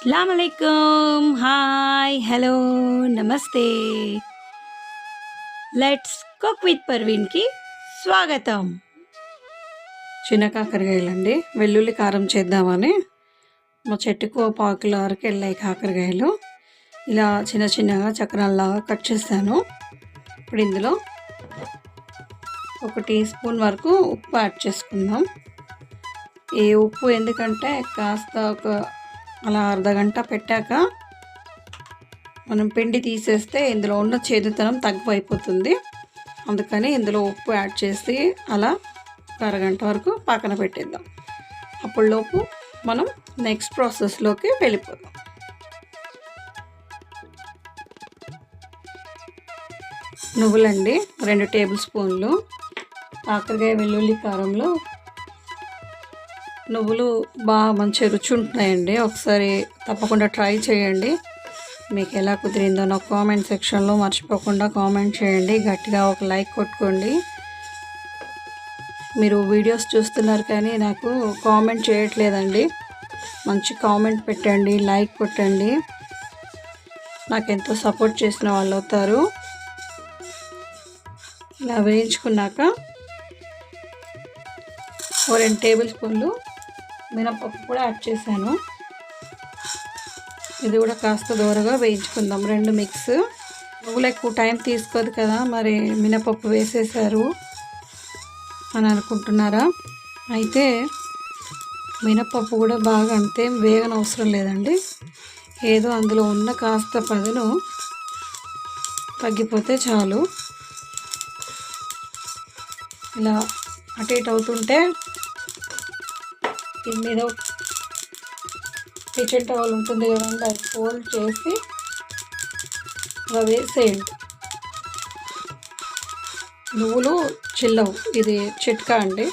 अस्सलामुअलैकुम, हाय, हेलो, నమస్తే. Let's cook with పర్వీన్కి స్వాగతం. చిన్న కాకరకాయలండి, వెల్లుల్లి కారం చేద్దామని మా చెట్టుకు పావు కిలో వరకు వెళ్ళాయి కాకరకాయలు. ఇలా చిన్న చిన్నగా చక్రాల్లాగా కట్ చేస్తాను. ఇప్పుడు ఇందులో 1 టీ స్పూన్ వరకు ఉప్పు యాడ్ చేసుకుందాం. ఈ ఉప్పు ఎందుకంటే కాస్త అలా అర్ధగంట పెట్టాక మనం పిండి తీసేస్తే ఇందులో ఉన్న చేదుతనం తగ్గిపోతుంది. అందుకని ఇందులో ఉప్పు యాడ్ చేసి అలా అరగంట వరకు పక్కన పెట్టేద్దాం. అప్పటిలోపు మనం నెక్స్ట్ ప్రాసెస్లోకి వెళ్ళిపోదాం. నువ్వులండి 2 టేబుల్ స్పూన్లు. కాకరకాయ వెల్లుల్లి కారంలో నువ్వులు బాగా మంచి రుచి ఉంటున్నాయండి. ఒకసారి తప్పకుండా ట్రై చేయండి. మీకు ఎలా కుదిరిందో నాకు కామెంట్ సెక్షన్లో మర్చిపోకుండా కామెంట్ చేయండి. గట్టిగా ఒక లైక్ కొట్టుకోండి. మీరు వీడియోస్ చూస్తున్నారు కానీ నాకు కామెంట్ చేయట్లేదండి. మంచి కామెంట్ పెట్టండి, లైక్ కొట్టండి. నాకు ఎంతో సపోర్ట్ చేసిన వాళ్ళు అవుతారు. ఇలా వేయించుకున్నాక 2 టేబుల్ స్పూన్లు మినపప్పు కూడా యాడ్ చేశాను. ఇది కూడా కాస్త దూరగా వేయించుకుందాం. 2 మిక్స్. నువ్వులు ఎక్కువ టైం తీసుకోదు కదా, మరి మినపప్పు వేసేసారు అని అనుకుంటున్నారా? అయితే మినపప్పు కూడా బాగా అంతేం వేగనవసరం లేదండి. ఏదో అందులో ఉన్న కాస్త పదును తగ్గిపోతే చాలు. ఇలా అటు ఇటు అవుతుంటే దీని మీద కిచెన్ టవల్ ఉంటుంది కదండి, అది ఫోల్డ్ చేసి అలా వేసేయండి. నువ్వులు చిల్లవు, ఇది చిట్కా అండి.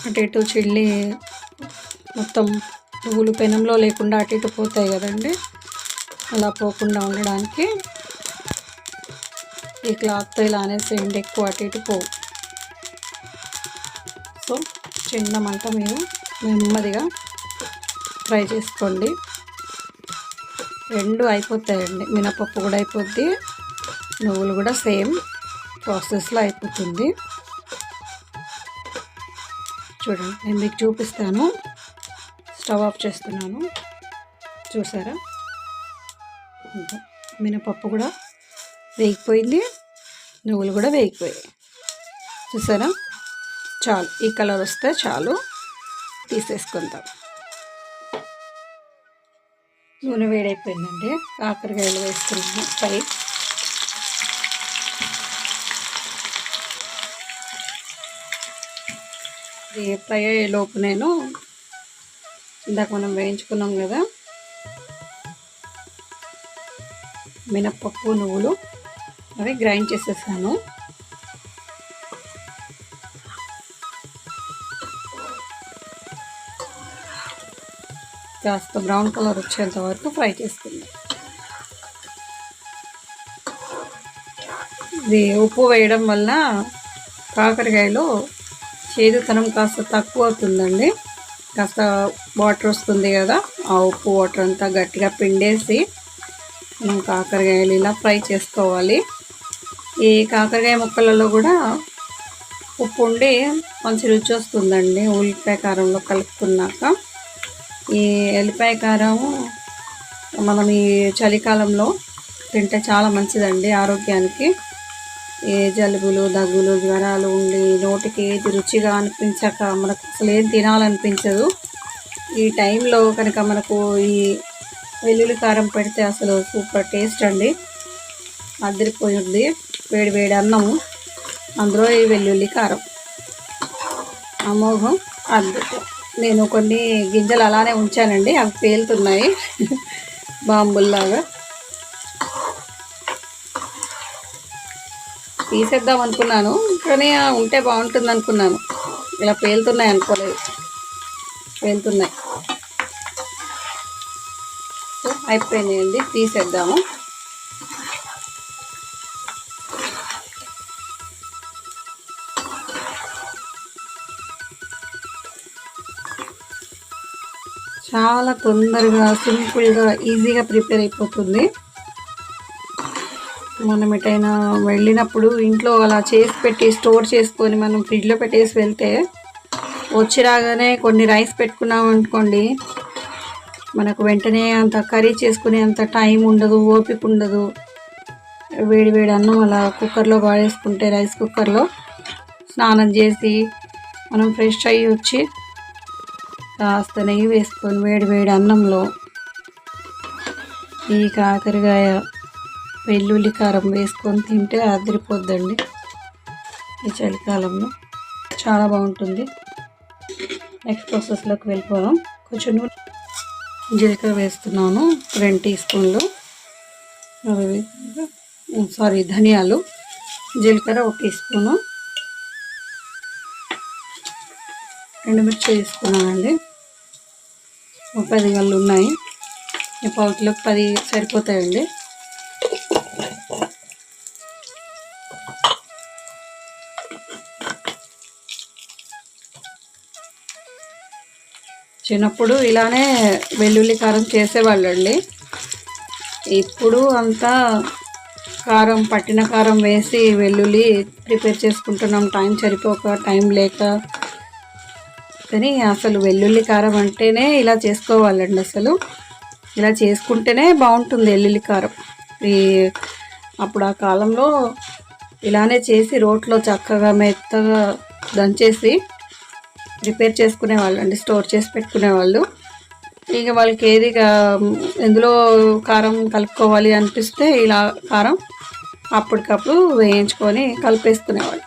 అటు ఇటు చిల్లి మొత్తం నువ్వులు పెనంలో లేకుండా అటు ఇటు పోతాయి కదండి, అలా పోకుండా ఉండడానికి ఈ క్లాత్తో ఇలా అనేసేయండి. ఎక్కువ అటు ఇటు పోవు. సో చిన్న మంట మీద నెమ్మదిగా ఫ్రై చేసుకోండి. 2 అయిపోతాయండి. మినపప్పు కూడా అయిపోద్ది, నువ్వులు కూడా సేమ్ ప్రాసెస్లో అయిపోతుంది. చూడండి, నేను మీకు చూపిస్తాను. స్టవ్ ఆఫ్ చేస్తున్నాను. చూసారా, మినపప్పు కూడా వేగిపోయింది, నువ్వులు కూడా వేగిపోయాయి. చూసారా, చాలు. ఈ కలర్ వస్తే చాలు, తీసేసుకుందాం. నూనె వేడైపోయిందండి. కాకరకాయలు వేసుకున్నాము ఫ్రై. ఇది ఫ్రై అయ్యేలోపు నేను ఇందాక మనం వేయించుకున్నాం కదా మినప్పప్పు నువ్వులు, అవి గ్రైండ్ చేసేసాను. కాస్త బ్రౌన్ కలర్ వచ్చేంత వరకు ఫ్రై చేసుకుందాం. ఇది ఉప్పు వేయడం వల్ల కాకరకాయలో చేదుతనం కాస్త తక్కువ అవుతుందండి. కాస్త వాటర్ వస్తుంది కదా, ఆ ఉప్పు వాటర్ అంతా గట్టిగా పిండేసి మనం కాకరకాయలు ఇలా ఫ్రై చేసుకోవాలి. ఈ కాకరకాయ ముక్కలలో కూడా ఉప్పు ఉండి మంచి రుచి వస్తుందండి ఉల్లిపాయ కారంలో కలుపుకున్నాక. ఈ ఎల్లిపాయ కారం మనం ఈ చలికాలంలో తింటే చాలా మంచిదండి ఆరోగ్యానికి. ఏ జలుబులు, దగ్గులు, జ్వరాలు ఉండి నోటికి ఏది రుచిగా అనిపించక మనకు అసలు ఏం తినాలనిపించదు, ఈ టైంలో కనుక మనకు ఈ వెల్లుల్లి కారం పెడితే అసలు సూపర్ టేస్ట్ అండి. అదిరిపోయింది. వేడి వేడి అన్నము, అందులో ఈ వెల్లుల్లి కారం అమోఘం, అద్భుతం. నేను కొన్ని గింజలు అలానే ఉంచానండి, అవి పేలుతున్నాయి బాంబుల్లాగా. తీసేద్దాం అనుకున్నాను కానీ ఉంటే బాగుంటుంది అనుకున్నాను. ఇలా పేలుతున్నాయి అనుకోలేదు, పేలుతున్నాయి. సో అయిపోయినాయండి, తీసేద్దాము. చాలా తొందరగా సింపుల్గా ఈజీగా ప్రిపేర్ అయిపోతుంది. మనం ఎటైనా వెళ్ళినప్పుడు ఇంట్లో అలా చేసి పెట్టి స్టోర్ చేసుకొని మనం ఫ్రిడ్జ్లో పెట్టేసి వెళ్తే వచ్చి రాగానే కొన్ని రైస్ పెట్టుకున్నాం అనుకోండి, మనకు వెంటనే అంత కర్రీ చేసుకునే అంత టైం ఉండదు, ఓపిక ఉండదు. వేడి వేడి అన్నం అలా కుక్కర్లో వాడేసుకుంటే, రైస్ కుక్కర్లో స్నానం చేసి మనం ఫ్రెష్ అయ్యి వచ్చి కాస్త నెయ్యి వేసుకొని వేడి వేడి అన్నంలో ఈ కాకరకాయ వెల్లుల్లి కారం వేసుకొని తింటే అదిరిపోద్దండి. ఈ చలికాలంలో చాలా బాగుంటుంది. నెక్స్ట్ ప్రాసెస్లోకి వెళ్ళిపోదాం. కొంచెం జీలకర్ర వేస్తున్నాను, 2 టీ స్పూన్లు. ధనియాలు, జీలకర్ర 1 టీ స్పూను, ఎండుమిర్చి తీసుకున్నానండి. 10 గళ్ళు ఉన్నాయి. ఈ పావు కిలోకి 10 సరిపోతాయండి. చిన్నప్పుడు ఇలానే వెల్లుల్లి కారం చేసేవాళ్ళండి. ఇప్పుడు అంతా కారం, పట్టిన కారం వేసి వెల్లుల్లి ప్రిపేర్ చేసుకుంటున్నాం, టైం సరిపోక, టైం లేక. కానీ అసలు వెల్లుల్లి కారం అంటేనే ఇలా చేసుకోవాలండి. అసలు ఇలా చేసుకుంటేనే బాగుంటుంది వెల్లుల్లి కారం. అప్పుడు ఆ కాలంలో ఇలానే చేసి రోట్లో చక్కగా మెత్తగా దంచేసి ప్రిపేర్ చేసుకునేవాళ్ళు అండి, స్టోర్ చేసి పెట్టుకునేవాళ్ళు. ఇక వాళ్ళకి ఏది ఎందులో కారం కలుపుకోవాలి అనిపిస్తే ఇలా కారం అప్పటికప్పుడు వేయించుకొని కలిపేసుకునేవాళ్ళు.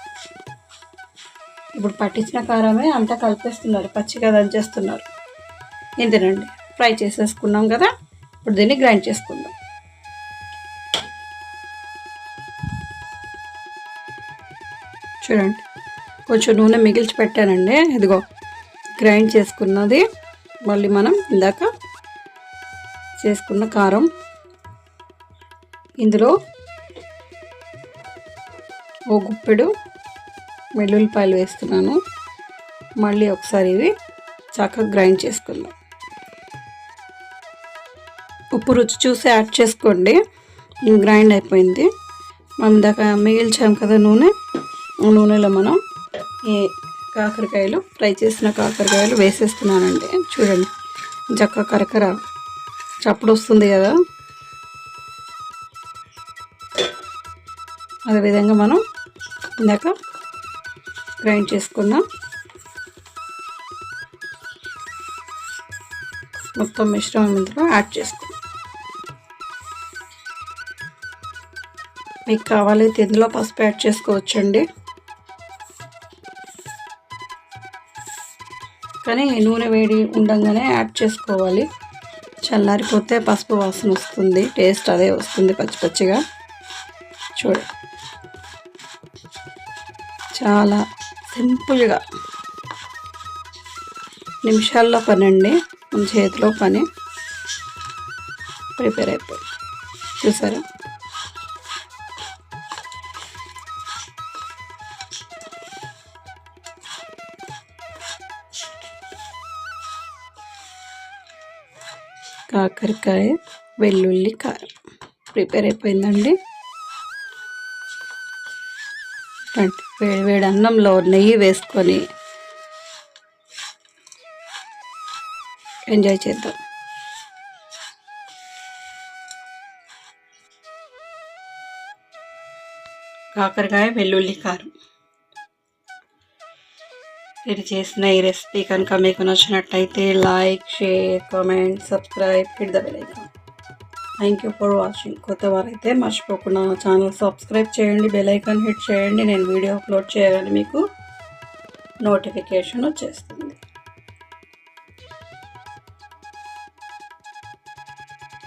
ఇప్పుడు పట్టించిన కారమే అంతా కలిపేస్తున్నారు, పచ్చిగా దంచేస్తున్నారు. ఇంతేనండి, ఫ్రై చేసేసుకున్నాం కదా. ఇప్పుడు దీన్ని గ్రైండ్ చేసుకుందాం. చూడండి, కొంచెం నూనె మిగిల్చి పెట్టానండి. ఇదిగో గ్రైండ్ చేసుకున్నది. మళ్ళీ మనం ఇందాక చేసుకున్న కారం ఇందులో ఓ గుప్పెడు వెల్లుల్లిపాయలు వేస్తున్నాను. మళ్ళీ ఒకసారి ఇవి చక్కగా గ్రైండ్ చేసుకుందాం. ఉప్పు రుచి చూసి యాడ్ చేసుకోండి. గ్రైండ్ అయిపోయింది. మనం ఇందాక మిగిల్చాం కదా నూనె, నూనెలో మనం ఈ కాకరకాయలు, ఫ్రై చేసిన కాకరకాయలు వేసేస్తున్నానండి. చూడండి, చక్కగా కరకర చప్పుడు వస్తుంది కదా. అదేవిధంగా మనం ఇందాక గ్రైండ్ చేసుకున్నాం మొత్తం మిశ్రమం ఇందులో యాడ్ చేసుకున్నాం. మీకు కావాలైతే ఇందులో పసుపు యాడ్ చేసుకోవచ్చండి. కానీ నూనె వేడి ఉండగానే యాడ్ చేసుకోవాలి. చల్లారిపోతే పసుపు వాసన వస్తుంది, టేస్ట్ అదే వస్తుంది పచ్చి పచ్చిగా. చూడండి, చాలా సింపుల్గా నిమిషాల్లో పని అండి, మన చేతిలో పని ప్రిపేర్ అయిపోయింది. చూసారా? కాకరకాయ వెల్లుల్లి కారం ప్రిపేర్ అయిపోయిందండి. వేడి వేడి అన్నంలో నెయ్యి వేసుకొని ఎంజాయ్ చేద్దాం. కాకరకాయ వెల్లుల్లి కారం. మీరు చేసిన ఈ రెసిపీ కనుక మీకు నచ్చినట్టయితే like, share, comment, subscribe, hit the bell icon. Thank you for watching. కొత్త వారైతే మర్చిపోకుండా నా ఛానల్ సబ్స్క్రైబ్ చేయండి, బెల్ ఐకాన్ హిట్ చేయండి. నేను వీడియో అప్లోడ్ చేయగానే మీకు నోటిఫికేషన్ వచ్చేస్తుంది.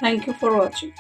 Thank you for watching.